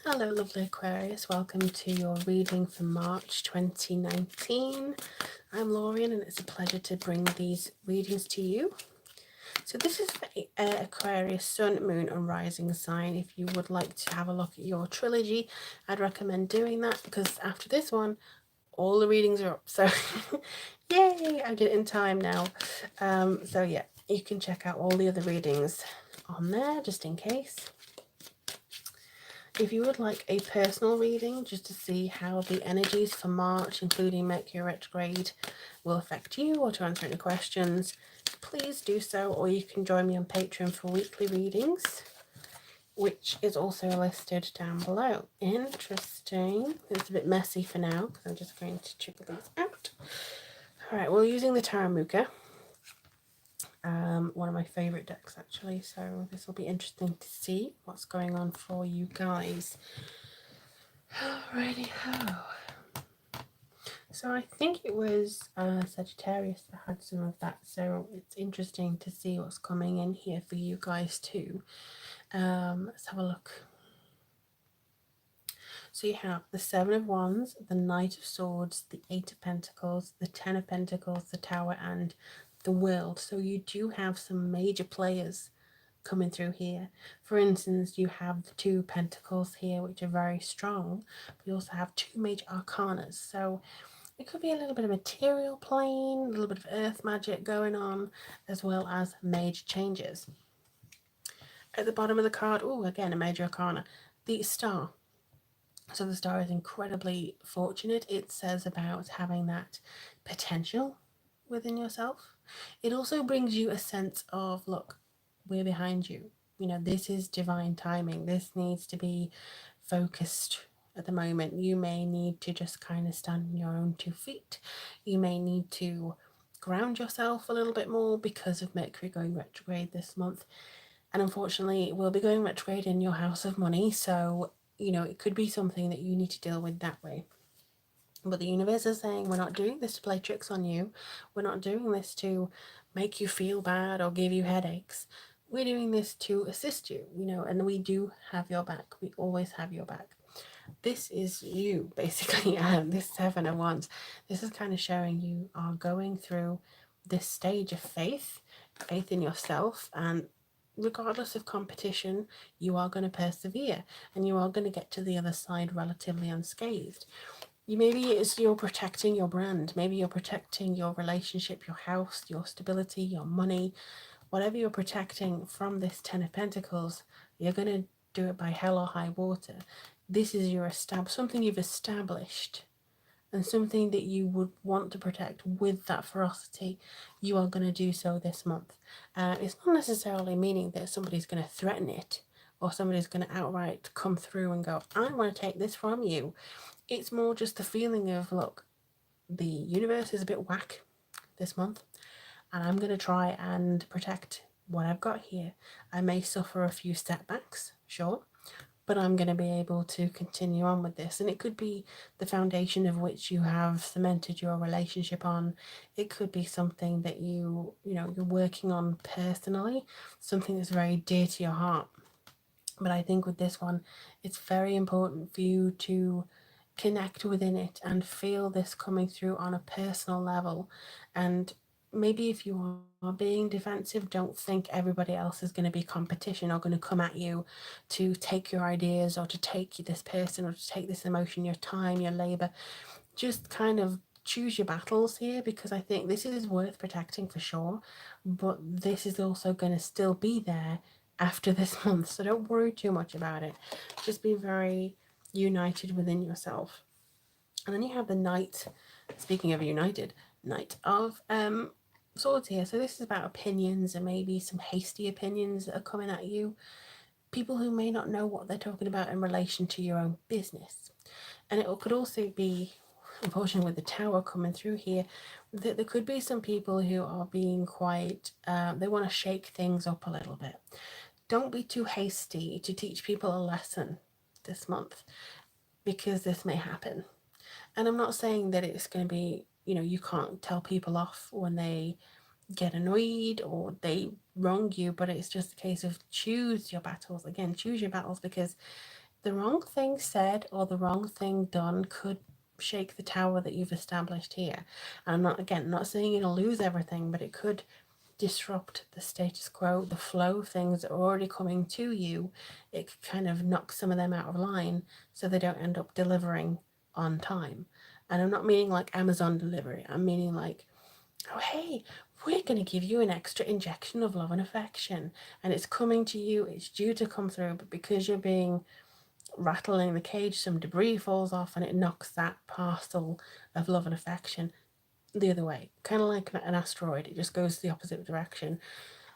Hello lovely Aquarius, welcome to your reading for March 2019. I'm Lorian and it's a pleasure to bring these readings to you. So this is for Aquarius Sun, Moon and Rising sign. If you would like to have a look at your trilogy, I'd recommend doing that because after this one, all the readings are up. So yay, I did it in time now. So yeah, you can check out all the other readings on there just in case. If you would like a personal reading just to see how the energies for March, including Mercury retrograde, will affect you, or to answer any questions, please do so, or you can join me on Patreon for weekly readings, which is also listed down below. Interesting. It's a bit messy for now because I'm just going to check these out. Alright, we're using the Taramuka. One of my favourite decks actually, so this will be interesting to see what's going on for you guys. Alrighty ho. So I think it was Sagittarius that had some of that, so it's interesting to see what's coming in here for you guys too. Let's have a look. So you have the Seven of Wands, the Knight of Swords, the Eight of Pentacles, the Ten of Pentacles, the Tower and the World. So you do have some major players coming through here. For instance, you have the Two Pentacles here, which are very strong, but you also have two major arcanas. So it could be a little bit of material plane, a little bit of earth magic going on, as well as major changes. At the bottom of the card, oh, again, a major arcana, the Star. So the Star is incredibly fortunate. It says about having that potential within yourself. It also brings you a sense of, look, we're behind you. You know, this is divine timing. This needs to be focused at the moment. You may need to just kind of stand on your own 2 feet. You may need to ground yourself a little bit more because of Mercury going retrograde this month. And unfortunately, it will be going retrograde in your house of money. So, you know, it could be something that you need to deal with that way. But the universe is saying, we're not doing this to play tricks on you. We're not doing this to make you feel bad or give you headaches. We're doing this to assist you, you know, and we do have your back. We always have your back. This is you, basically. This Seven of Wands. This is kind of showing you are going through this stage of faith in yourself, and regardless of competition, you are going to persevere and you are going to get to the other side relatively unscathed. Maybe it's you're protecting your brand, maybe you're protecting your relationship, your house, your stability, your money, whatever you're protecting from this Ten of Pentacles. You're going to do it by hell or high water. This is your something you've established, and something that you would want to protect with that ferocity. You are going to do so this month. It's not necessarily meaning that somebody's going to threaten it, or somebody's going to outright come through and go, I want to take this from you. It's more just the feeling of, look, the universe is a bit whack this month, and I'm going to try and protect what I've got here. I may suffer a few setbacks, sure, but I'm going to be able to continue on with this. And it could be the foundation of which you have cemented your relationship on. It could be something that you're working on personally, something that's very dear to your heart. But I think with this one, it's very important for you to connect within it and feel this coming through on a personal level. And maybe if you are being defensive, don't think everybody else is going to be competition or going to come at you to take your ideas or to take this person or to take this emotion, your time, your labor. Just kind of choose your battles here, because I think this is worth protecting for sure, but this is also going to still be there after this month, so don't worry too much about it. Just be very united within yourself. And then you have the Knight, speaking of united, Knight of Swords here. So this is about opinions, and maybe some hasty opinions that are coming at you. People who may not know what they're talking about in relation to your own business. And it could also be, unfortunately with the Tower coming through here, that there could be some people who are being quite, they want to shake things up a little bit. Don't be too hasty to teach people a lesson this month, because this may happen. And I'm not saying that it's going to be, you can't tell people off when they get annoyed or they wrong you, but it's just a case of choose your battles. Again, choose your battles, because the wrong thing said or the wrong thing done could shake the tower that you've established here. And I'm not saying you'll lose everything, but it could disrupt the status quo, the flow of things that are already coming to you. It could kind of knock some of them out of line so they don't end up delivering on time. And I'm not meaning like Amazon delivery, I'm meaning like, oh, hey, we're going to give you an extra injection of love and affection. And it's coming to you, it's due to come through, but because you're being rattling the cage, some debris falls off and it knocks that parcel of love and affection the other way. Kind of like an asteroid, it just goes the opposite direction.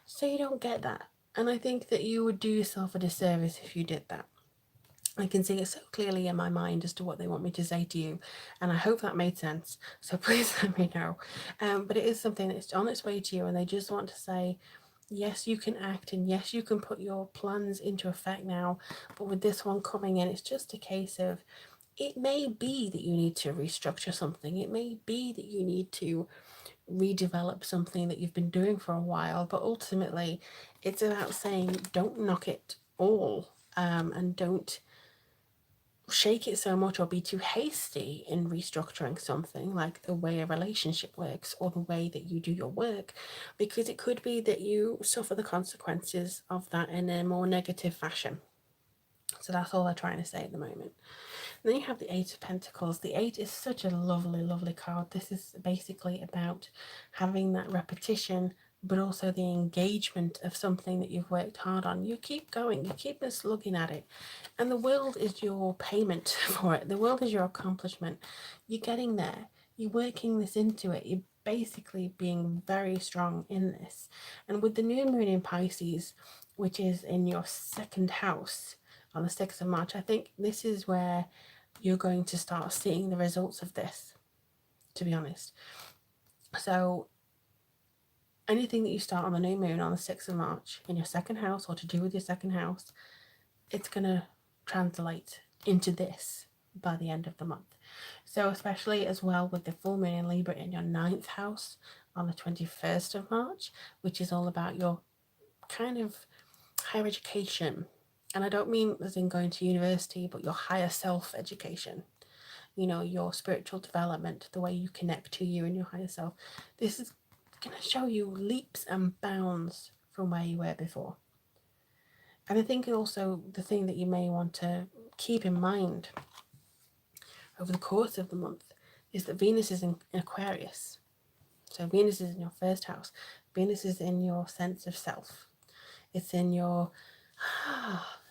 So you don't get that. And I think that you would do yourself a disservice if you did that. I can see it so clearly in my mind as to what they want me to say to you, and I hope that made sense. So please let me know. But it is something that's on its way to you, and they just want to say, yes, you can act, and yes, you can put your plans into effect now. But with this one coming in, it's just a case of, it may be that you need to restructure something. It may be that you need to redevelop something that you've been doing for a while. But ultimately, it's about saying, don't knock it all, and don't shake it so much or be too hasty in restructuring something, like the way a relationship works or the way that you do your work, because it could be that you suffer the consequences of that in a more negative fashion. So that's all they're trying to say at the moment. And then you have the Eight of Pentacles. The Eight is such a lovely, lovely card. This is basically about having that repetition, but also the engagement of something that you've worked hard on. You keep going, you keep slugging at it. And the world is your payment for it. The world is your accomplishment. You're getting there. You're working this into it. You're basically being very strong in this. And with the new moon in Pisces, which is in your second house on the 6th of March, I think this is where you're going to start seeing the results of this, to be honest. So anything that you start on the new moon on the 6th of March in your second house or to do with your second house, it's going to translate into this by the end of the month. So especially as well with the full moon in Libra in your 9th house on the 21st of March, which is all about your kind of higher education. And I don't mean as in going to university, but your higher self education, you know, your spiritual development, the way you connect to you and your higher self. This is going to show you leaps and bounds from where you were before. And I think also the thing that you may want to keep in mind over the course of the month is that Venus is in Aquarius. So Venus is in your first house. Venus is in your sense of self. It's in your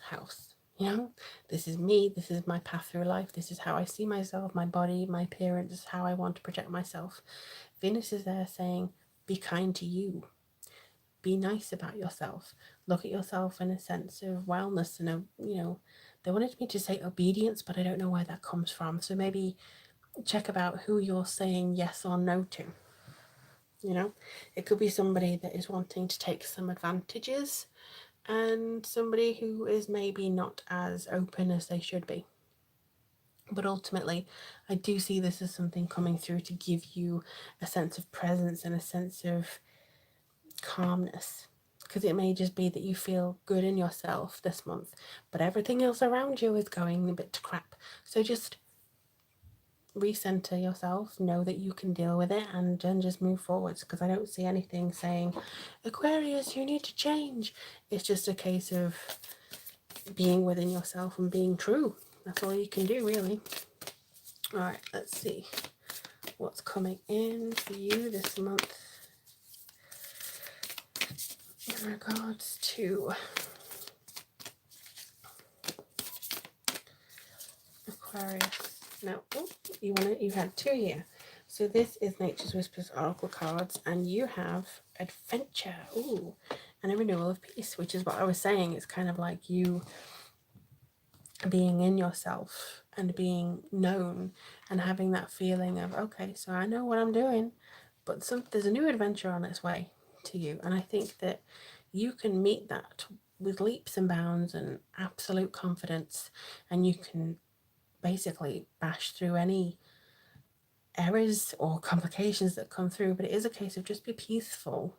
house. You know, this is me, this is my path through life, this is how I see myself, my body, my appearance, this is how I want to project myself. Venus is there saying, be kind to you. Be nice about yourself. Look at yourself in a sense of wellness and, they wanted me to say obedience, but I don't know where that comes from. So maybe check about who you're saying yes or no to. You know, it could be somebody that is wanting to take some advantages and somebody who is maybe not as open as they should be. But ultimately, I do see this as something coming through to give you a sense of presence and a sense of calmness. Because it may just be that you feel good in yourself this month, but everything else around you is going a bit to crap. So just recenter yourself, know that you can deal with it, and then just move forwards, because I don't see anything saying, Aquarius, you need to change. It's just a case of being within yourself and being true. That's all you can do, really. All right, let's see what's coming in for you this month in regards to Aquarius. Now, you had two here. So this is Nature's Whispers Oracle cards, and you have adventure, and a renewal of peace, which is what I was saying. It's kind of like you being in yourself and being known and having that feeling of, okay, so I know what I'm doing, but there's a new adventure on its way to you. And I think that you can meet that with leaps and bounds and absolute confidence, and you can basically bash through any errors or complications that come through. But it is a case of just be peaceful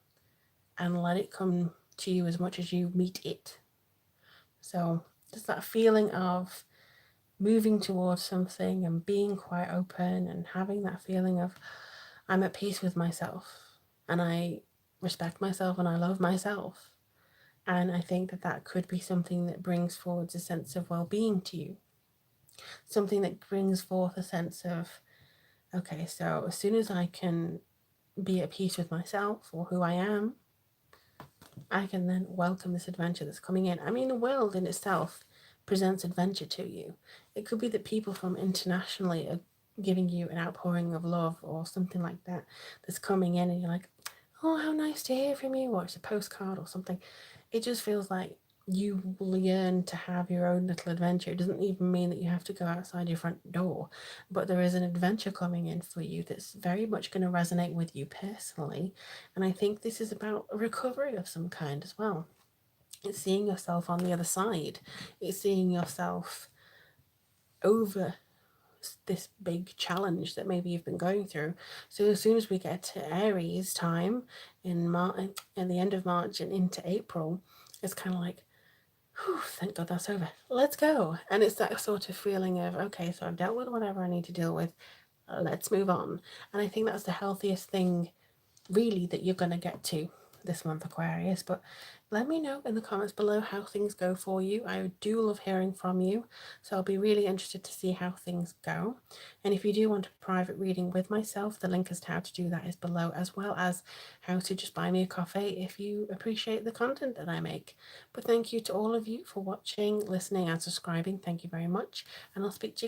and let it come to you as much as you meet it. So just that feeling of moving towards something and being quite open and having that feeling of I'm at peace with myself and I respect myself and I love myself. And I think that that could be something that brings forward a sense of well-being to you, something that brings forth a sense of, okay, so as soon as I can be at peace with myself or who I am, I can then welcome this adventure that's coming in. I mean, the world in itself presents adventure to you. It could be that people from internationally are giving you an outpouring of love or something like that that's coming in, and you're like, oh, how nice to hear from you, or it's a postcard or something. It just feels like you will yearn to have your own little adventure. It doesn't even mean that you have to go outside your front door, but there is an adventure coming in for you that's very much going to resonate with you personally. And I think this is about a recovery of some kind as well. It's seeing yourself on the other side, it's seeing yourself over this big challenge that maybe you've been going through. So as soon as we get to Aries time in the end of March and into April, it's kind of like, whew, thank God that's over. Let's go. And it's that sort of feeling of, okay, so I've dealt with whatever I need to deal with. Let's move on. And I think that's the healthiest thing really that you're going to get to this month, Aquarius. But let me know in the comments below how things go for you. I do love hearing from you, so I'll be really interested to see how things go. And if you do want a private reading with myself, the link as to how to do that is below, as well as how to just buy me a coffee if you appreciate the content that I make. But thank you to all of you for watching, listening and subscribing. Thank you very much, and I'll speak to you